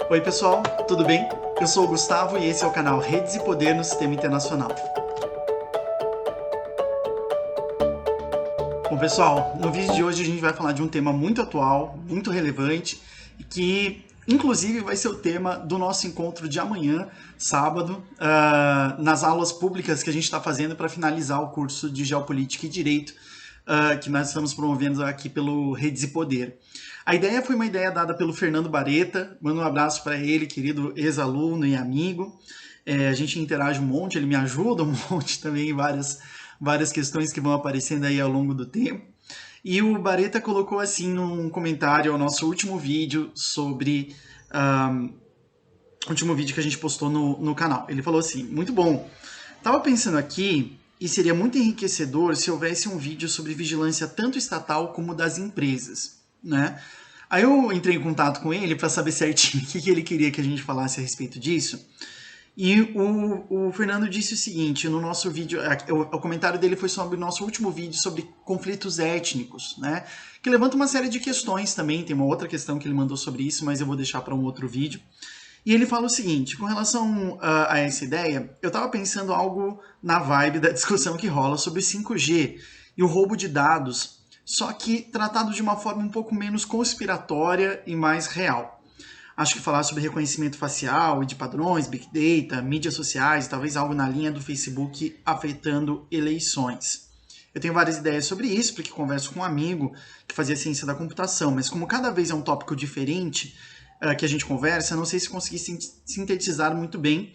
Oi pessoal, tudo bem? Eu sou o Gustavo e esse é o canal Redes e Poder no Sistema Internacional. Bom pessoal, no vídeo de hoje a gente vai falar de um tema muito atual, muito relevante, e que inclusive vai ser o tema do nosso encontro de amanhã, sábado, nas aulas públicas que a gente está fazendo para finalizar o curso de Geopolítica e Direito que nós estamos promovendo aqui pelo Redes e Poder. A ideia foi uma ideia dada pelo Fernando Bareta, mando um abraço para ele, querido ex-aluno e amigo. A gente interage um monte, ele me ajuda um monte também em várias questões que vão aparecendo aí ao longo do tempo. E o Bareta colocou assim num comentário ao nosso último vídeo sobre... último vídeo que a gente postou no canal. Ele falou assim, muito bom, tava pensando aqui e seria muito enriquecedor se houvesse um vídeo sobre vigilância tanto estatal como das empresas, né? Aí eu entrei em contato com ele para saber certinho o que ele queria que a gente falasse a respeito disso. E o Fernando disse o seguinte, no nosso vídeo, o comentário dele foi sobre o nosso último vídeo sobre conflitos étnicos, né? Que levanta uma série de questões também, tem uma outra questão que ele mandou sobre isso, mas eu vou deixar para um outro vídeo. E ele fala o seguinte, com relação a essa ideia, eu estava pensando algo na vibe da discussão que rola sobre 5G e o roubo de dados, só que tratado de uma forma um pouco menos conspiratória e mais real. Acho que falar sobre reconhecimento facial e de padrões, Big Data, mídias sociais, talvez algo na linha do Facebook afetando eleições. Eu tenho várias ideias sobre isso, porque converso com um amigo que fazia ciência da computação, mas como cada vez é um tópico diferente que a gente conversa, não sei se consegui sintetizar muito bem,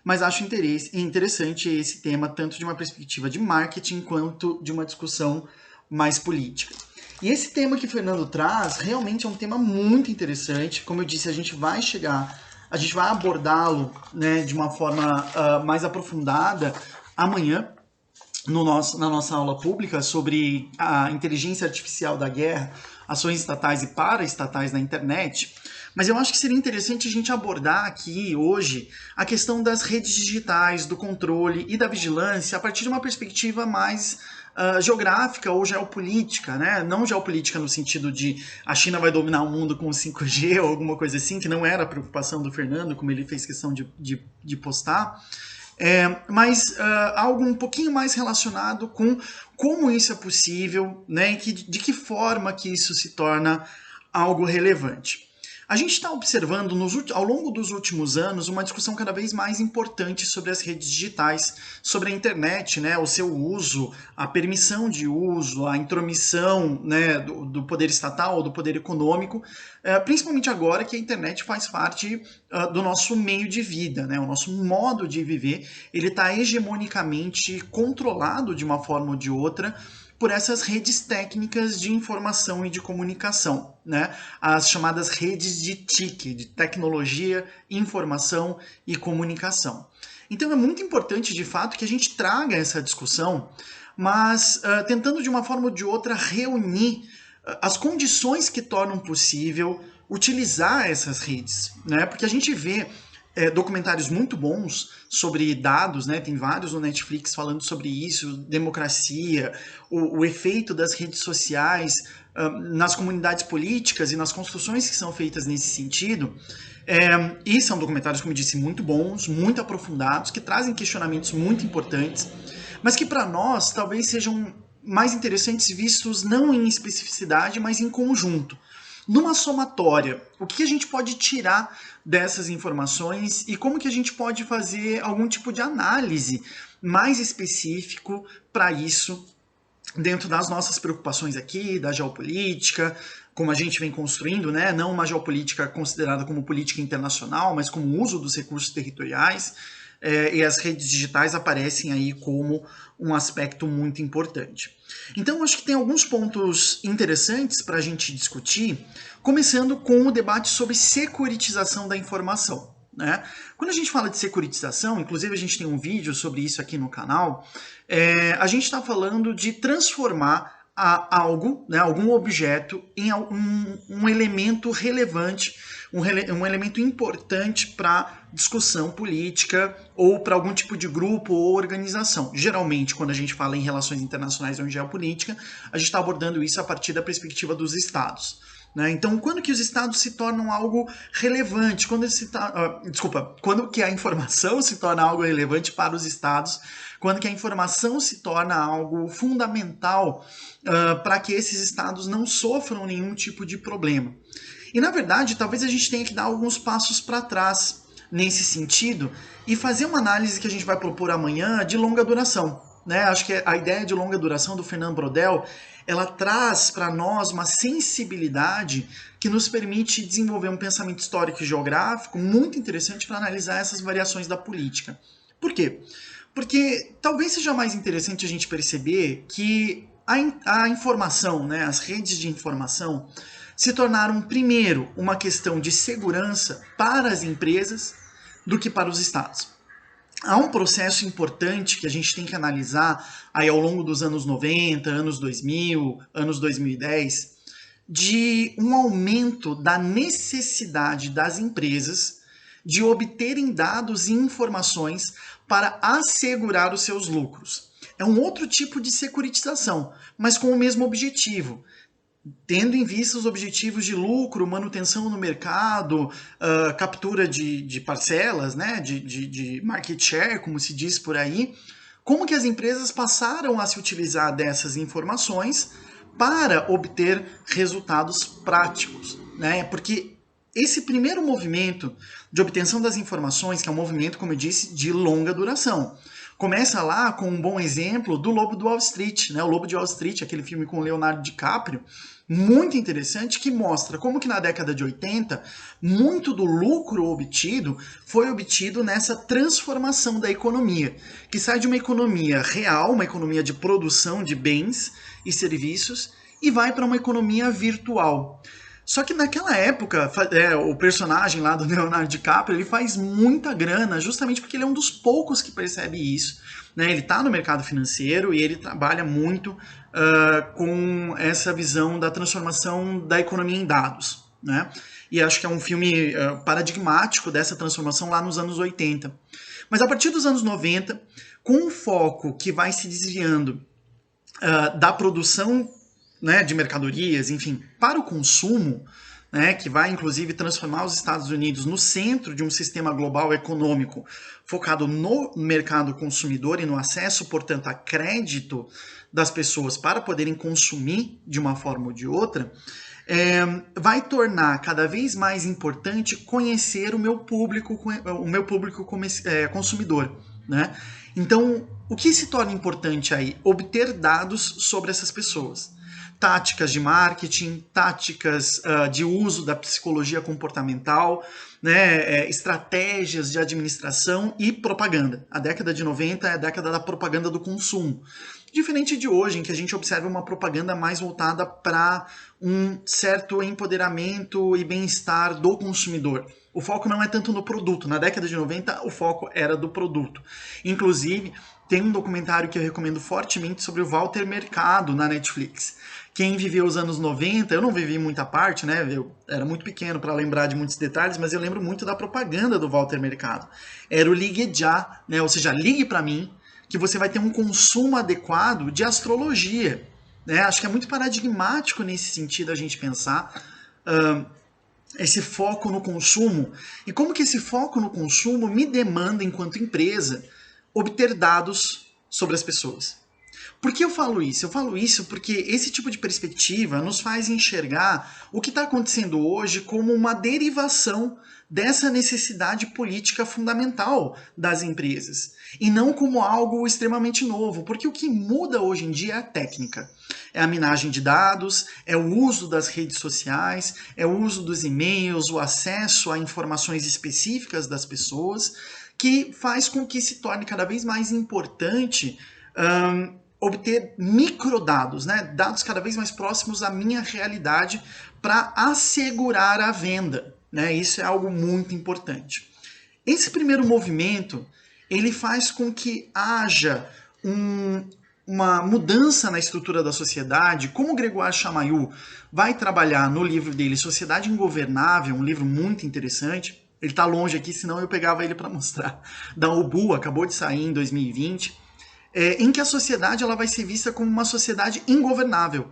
mas acho interessante esse tema, tanto de uma perspectiva de marketing, quanto de uma discussão mais política. E esse tema que o Fernando traz, realmente é um tema muito interessante, como eu disse, a gente vai abordá-lo, né, de uma forma mais aprofundada amanhã, na nossa aula pública sobre a inteligência artificial da guerra, ações estatais e paraestatais na internet, mas eu acho que seria interessante a gente abordar aqui hoje a questão das redes digitais, do controle e da vigilância a partir de uma perspectiva mais geográfica ou geopolítica, né? Não geopolítica no sentido de a China vai dominar o mundo com o 5G ou alguma coisa assim, que não era a preocupação do Fernando, como ele fez questão de postar, mas algo um pouquinho mais relacionado com como isso é possível, né, e de que forma que isso se torna algo relevante. A gente está observando ao longo dos últimos anos uma discussão cada vez mais importante sobre as redes digitais, sobre a internet, né, o seu uso, a permissão de uso, a intromissão, né, do poder estatal ou do poder econômico, principalmente agora que a internet faz parte do nosso meio de vida, né, o nosso modo de viver, ele está hegemonicamente controlado de uma forma ou de outra por essas redes técnicas de informação e de comunicação, né? As chamadas redes de TIC, de tecnologia, informação e comunicação. Então é muito importante, de fato, que a gente traga essa discussão, mas tentando de uma forma ou de outra reunir as condições que tornam possível utilizar essas redes, né? Porque a gente vê documentários muito bons sobre dados, né? Tem vários no Netflix falando sobre isso, democracia, o efeito das redes sociais nas comunidades políticas e nas construções que são feitas nesse sentido. E são documentários, como eu disse, muito bons, muito aprofundados, que trazem questionamentos muito importantes, mas que para nós talvez sejam mais interessantes vistos não em especificidade, mas em conjunto. Numa somatória, o que a gente pode tirar dessas informações e como que a gente pode fazer algum tipo de análise mais específico para isso dentro das nossas preocupações aqui, da geopolítica, como a gente vem construindo, né? Não uma geopolítica considerada como política internacional, mas como uso dos recursos territoriais, e as redes digitais aparecem aí como um aspecto muito importante. Então, acho que tem alguns pontos interessantes para a gente discutir, começando com o debate sobre securitização da informação, né? Quando a gente fala de securitização, inclusive a gente tem um vídeo sobre isso aqui no canal, a gente está falando de transformar algo, né, algum objeto, em um elemento relevante, um elemento importante para discussão política ou para algum tipo de grupo ou organização. Geralmente, quando a gente fala em relações internacionais ou em geopolítica, a gente está abordando isso a partir da perspectiva dos estados. né? Então, quando que os estados se tornam algo relevante? Quando que a informação se torna algo relevante para os estados? Quando que a informação se torna algo fundamental para que esses estados não sofram nenhum tipo de problema? E, na verdade, talvez a gente tenha que dar alguns passos para trás nesse sentido e fazer uma análise que a gente vai propor amanhã de longa duração, né? Acho que a ideia de longa duração do Fernando Brodel, ela traz para nós uma sensibilidade que nos permite desenvolver um pensamento histórico e geográfico muito interessante para analisar essas variações da política. Por quê? Porque talvez seja mais interessante a gente perceber que a informação, né, as redes de informação, se tornaram, primeiro, uma questão de segurança para as empresas do que para os estados. Há um processo importante que a gente tem que analisar aí ao longo dos anos 90, anos 2000, anos 2010, de um aumento da necessidade das empresas de obterem dados e informações para assegurar os seus lucros. É um outro tipo de securitização, mas com o mesmo objetivo, tendo em vista os objetivos de lucro, manutenção no mercado, captura de parcelas, né, de market share, como se diz por aí, como que as empresas passaram a se utilizar dessas informações para obter resultados práticos, né? Porque esse primeiro movimento de obtenção das informações, que é um movimento, como eu disse, de longa duração, começa lá com um bom exemplo do Lobo de Wall Street, né? O Lobo de Wall Street, aquele filme com Leonardo DiCaprio, muito interessante, que mostra como que na década de 80, muito do lucro obtido foi obtido nessa transformação da economia, que sai de uma economia real, uma economia de produção de bens e serviços, e vai para uma economia virtual. Só que naquela época, o personagem lá do Leonardo DiCaprio, ele faz muita grana, justamente porque ele é um dos poucos que percebe isso, né? Ele está no mercado financeiro e ele trabalha muito com essa visão da transformação da economia em dados, né? E acho que é um filme paradigmático dessa transformação lá nos anos 80. Mas a partir dos anos 90, com um foco que vai se desviando da produção, né, de mercadorias, enfim, para o consumo, né, que vai inclusive transformar os Estados Unidos no centro de um sistema global econômico focado no mercado consumidor e no acesso, portanto, a crédito das pessoas para poderem consumir de uma forma ou de outra, vai tornar cada vez mais importante conhecer o meu público consumidor, né? Então, o que se torna importante aí? Obter dados sobre essas pessoas. Táticas de marketing, táticas de uso da psicologia comportamental, né, estratégias de administração e propaganda. A década de 90 é a década da propaganda do consumo. Diferente de hoje, em que a gente observa uma propaganda mais voltada para um certo empoderamento e bem-estar do consumidor. O foco não é tanto no produto. Na década de 90, o foco era do produto. Inclusive, tem um documentário que eu recomendo fortemente sobre o Walter Mercado na Netflix. Quem viveu os anos 90, eu não vivi muita parte, né? Eu era muito pequeno para lembrar de muitos detalhes, mas eu lembro muito da propaganda do Walter Mercado. Era o Ligue Já, né? Ou seja, ligue para mim, que você vai ter um consumo adequado de astrologia, né? Acho que é muito paradigmático nesse sentido a gente pensar esse foco no consumo e como que esse foco no consumo me demanda, enquanto empresa, obter dados sobre as pessoas. Por que eu falo isso? Eu falo isso porque esse tipo de perspectiva nos faz enxergar o que está acontecendo hoje como uma derivação dessa necessidade política fundamental das empresas, e não como algo extremamente novo, porque o que muda hoje em dia é a técnica. É a minagem de dados, é o uso das redes sociais, é o uso dos e-mails, o acesso a informações específicas das pessoas, que faz com que se torne cada vez mais importante obter microdados, né? Dados cada vez mais próximos à minha realidade para assegurar a venda, né? Isso é algo muito importante. Esse primeiro movimento, ele faz com que haja uma mudança na estrutura da sociedade, como o Grégoire Chamayou vai trabalhar no livro dele, Sociedade Ingovernável, um livro muito interessante. Ele está longe aqui, senão eu pegava ele para mostrar. Da Ubu, acabou de sair em 2020. Em que a sociedade ela vai ser vista como uma sociedade ingovernável.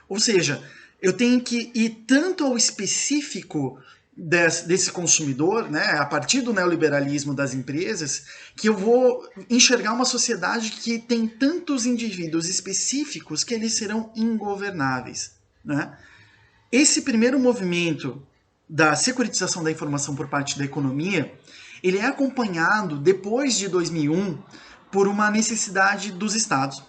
Ou seja, eu tenho que ir tanto ao específico desse consumidor, né, a partir do neoliberalismo das empresas, que eu vou enxergar uma sociedade que tem tantos indivíduos específicos que eles serão ingovernáveis, né? Esse primeiro movimento da securitização da informação por parte da economia, ele é acompanhado, depois de 2001, por uma necessidade dos estados.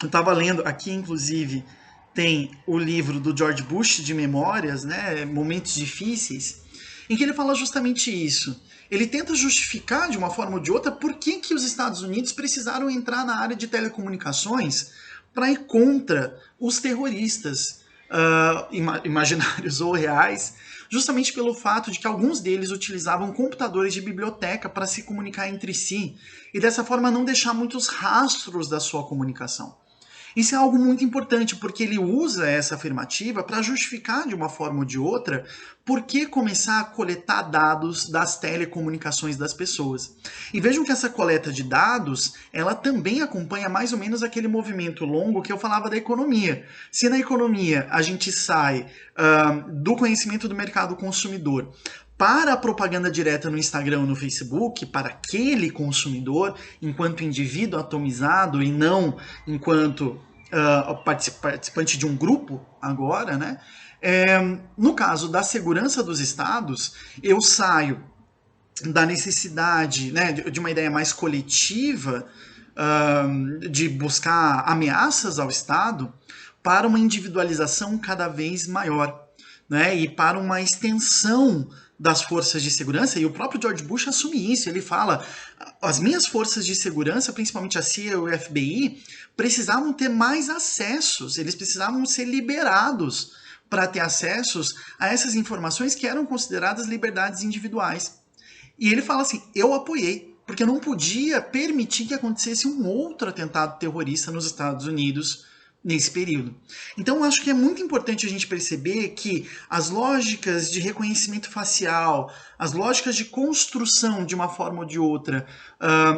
Eu estava lendo aqui, inclusive, tem o livro do George Bush de memórias, né, Momentos Difíceis, em que ele fala justamente isso. Ele tenta justificar, de uma forma ou de outra, por que os Estados Unidos precisaram entrar na área de telecomunicações para ir contra os terroristas imaginários ou reais, justamente pelo fato de que alguns deles utilizavam computadores de biblioteca para se comunicar entre si e dessa forma não deixar muitos rastros da sua comunicação. Isso é algo muito importante, porque ele usa essa afirmativa para justificar de uma forma ou de outra por que começar a coletar dados das telecomunicações das pessoas. E vejam que essa coleta de dados, ela também acompanha mais ou menos aquele movimento longo que eu falava da economia. Se na economia a gente sai do conhecimento do mercado consumidor para a propaganda direta no Instagram ou no Facebook, para aquele consumidor, enquanto indivíduo atomizado e não enquanto participante de um grupo agora, né? No caso da segurança dos estados, eu saio da necessidade, né, de uma ideia mais coletiva, de buscar ameaças ao Estado, para uma individualização cada vez maior, né, e para uma extensão das forças de segurança, e o próprio George Bush assume isso, ele fala, as minhas forças de segurança, principalmente a CIA e o FBI, precisavam ter mais acessos, eles precisavam ser liberados para ter acessos a essas informações que eram consideradas liberdades individuais. E ele fala assim, eu apoiei, porque eu não podia permitir que acontecesse um outro atentado terrorista nos Estados Unidos nesse período. Então, eu acho que é muito importante a gente perceber que as lógicas de reconhecimento facial, as lógicas de construção de uma forma ou de outra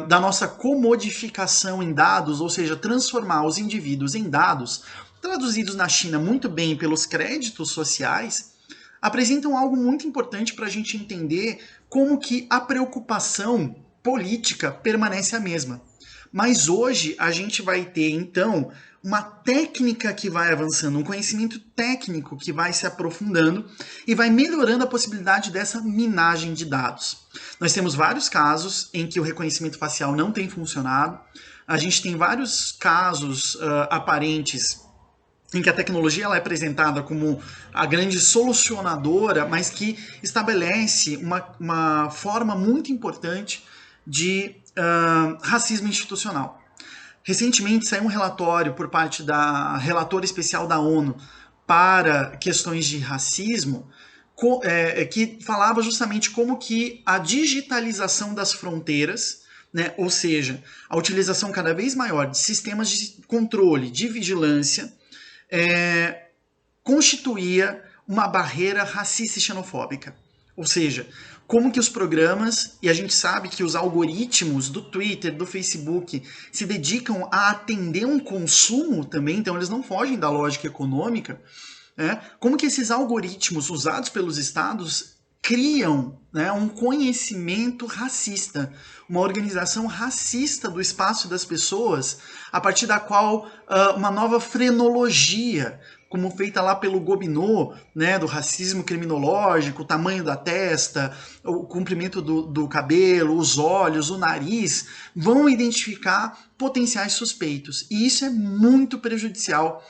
da nossa comodificação em dados, ou seja, transformar os indivíduos em dados, traduzidos na China muito bem pelos créditos sociais, apresentam algo muito importante para a gente entender como que a preocupação política permanece a mesma. Mas hoje a gente vai ter, então, uma técnica que vai avançando, um conhecimento técnico que vai se aprofundando e vai melhorando a possibilidade dessa minagem de dados. Nós temos vários casos em que o reconhecimento facial não tem funcionado. A gente tem vários casos aparentes em que a tecnologia ela é apresentada como a grande solucionadora, mas que estabelece uma forma muito importante de racismo institucional. Recentemente saiu um relatório por parte da relatora especial da ONU para questões de racismo, que falava justamente como que a digitalização das fronteiras, né, ou seja, a utilização cada vez maior de sistemas de controle, de vigilância, constituía uma barreira racista e xenofóbica. Ou seja, como que os programas, e a gente sabe que os algoritmos do Twitter, do Facebook, se dedicam a atender um consumo também, então eles não fogem da lógica econômica, né? Como que esses algoritmos usados pelos estados criam, né, um conhecimento racista, uma organização racista do espaço das pessoas, a partir da qual uma nova frenologia, como feita lá pelo Gobineau, né, do racismo criminológico, o tamanho da testa, o comprimento do cabelo, os olhos, o nariz, vão identificar potenciais suspeitos. E isso é muito prejudicial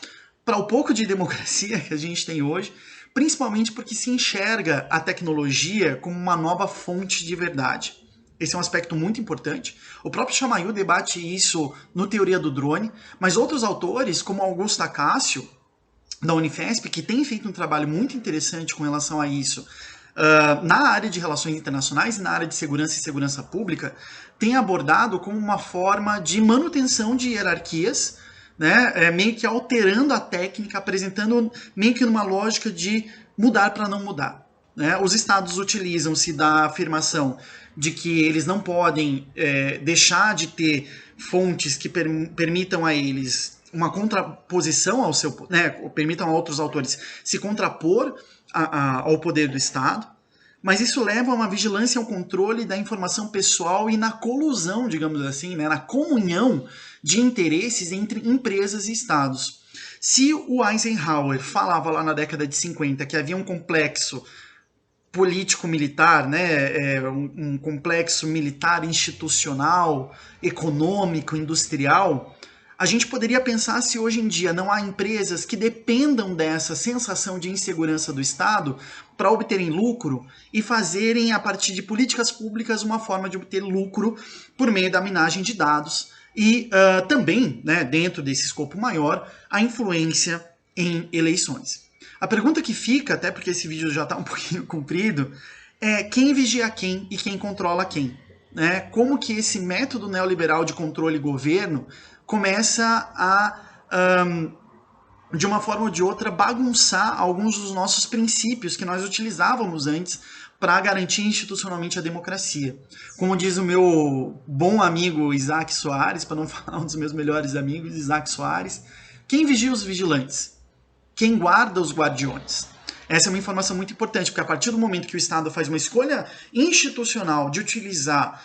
para o pouco de democracia que a gente tem hoje, principalmente porque se enxerga a tecnologia como uma nova fonte de verdade. Esse é um aspecto muito importante. O próprio Chamail debate isso no Teoria do Drone, mas outros autores, como Augusto Acácio, da Unifesp, que tem feito um trabalho muito interessante com relação a isso, na área de relações internacionais e na área de segurança e segurança pública, tem abordado como uma forma de manutenção de hierarquias, né, meio que alterando a técnica, apresentando meio que numa lógica de mudar para não mudar. Né? Os estados utilizam-se da afirmação de que eles não podem deixar de ter fontes que permitam a eles uma contraposição ao seu, né, permitam a outros autores se contrapor ao poder do Estado, mas isso leva a uma vigilância e ao controle da informação pessoal e na colusão, digamos assim, né, na comunhão de interesses entre empresas e Estados. Se o Eisenhower falava lá na década de 50 que havia um complexo político-militar, né, um complexo militar institucional, econômico, industrial, a gente poderia pensar se hoje em dia não há empresas que dependam dessa sensação de insegurança do Estado para obterem lucro e fazerem, a partir de políticas públicas, uma forma de obter lucro por meio da minagem de dados e também, né, dentro desse escopo maior, a influência em eleições. A pergunta que fica, até porque esse vídeo já está um pouquinho comprido, é quem vigia quem e quem controla quem? Né? Como que esse método neoliberal de controle e governo começa a, de uma forma ou de outra, bagunçar alguns dos nossos princípios que nós utilizávamos antes para garantir institucionalmente a democracia. Como diz o meu bom amigo Isaac Soares, para não falar um dos meus melhores amigos, Isaac Soares, quem vigia os vigilantes? Quem guarda os guardiões? Essa é uma informação muito importante, porque a partir do momento que o Estado faz uma escolha institucional de utilizar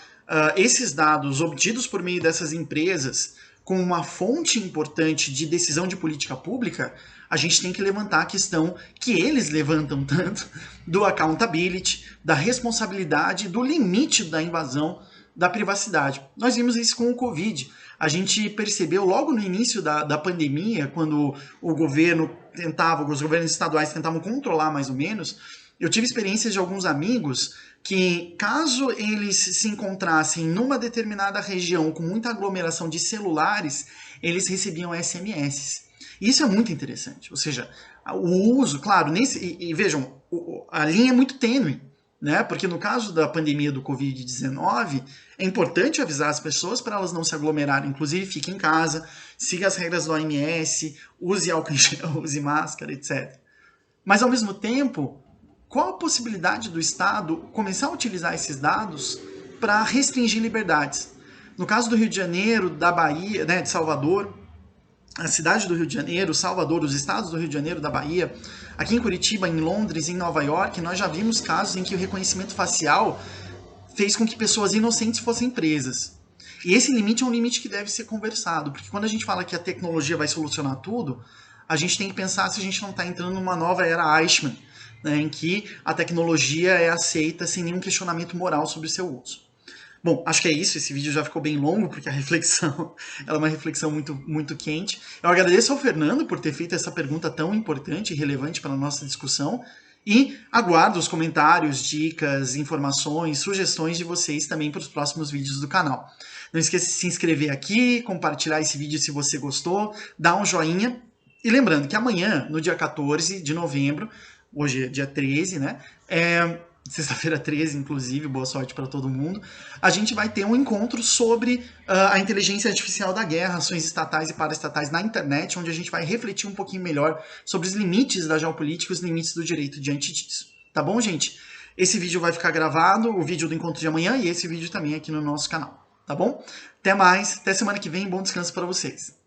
esses dados obtidos por meio dessas empresas como uma fonte importante de decisão de política pública, a gente tem que levantar a questão que eles levantam tanto do accountability, da responsabilidade, do limite da invasão da privacidade. Nós vimos isso com o Covid. A gente percebeu logo no início da pandemia, quando o governo tentava, os governos estaduais tentavam controlar mais ou menos, eu tive experiências de alguns amigos que, caso eles se encontrassem numa determinada região com muita aglomeração de celulares, eles recebiam SMS. Isso é muito interessante. Ou seja, o uso, claro, e vejam, a linha é muito tênue, né? Porque no caso da pandemia do Covid-19, é importante avisar as pessoas para elas não se aglomerarem. Inclusive, fique em casa, siga as regras do OMS, use álcool em gel, use máscara, etc. Mas, ao mesmo tempo, qual a possibilidade do Estado começar a utilizar esses dados para restringir liberdades? No caso do Rio de Janeiro, da Bahia, né, de Salvador, a cidade do Rio de Janeiro, Salvador, os estados do Rio de Janeiro, da Bahia, aqui em Curitiba, em Londres, em Nova York, nós já vimos casos em que o reconhecimento facial fez com que pessoas inocentes fossem presas. E esse limite é um limite que deve ser conversado, porque quando a gente fala que a tecnologia vai solucionar tudo, a gente tem que pensar se a gente não está entrando numa nova era Eichmann, né, em que a tecnologia é aceita sem nenhum questionamento moral sobre o seu uso. Bom, acho que é isso. Esse vídeo já ficou bem longo, porque a reflexão ela é uma reflexão muito, muito quente. Eu agradeço ao Fernando por ter feito essa pergunta tão importante e relevante para a nossa discussão. E aguardo os comentários, dicas, informações, sugestões de vocês também para os próximos vídeos do canal. Não esqueça de se inscrever aqui, compartilhar esse vídeo se você gostou, dar um joinha. E lembrando que amanhã, no dia 14 de novembro, hoje é dia 13, né? Sexta-feira 13, inclusive, boa sorte para todo mundo, a gente vai ter um encontro sobre a inteligência artificial da guerra, ações estatais e paraestatais na internet, onde a gente vai refletir um pouquinho melhor sobre os limites da geopolítica e os limites do direito diante disso. Tá bom, gente? Esse vídeo vai ficar gravado, o vídeo do encontro de amanhã e esse vídeo também aqui no nosso canal, tá bom? Até mais, até semana que vem, bom descanso para vocês.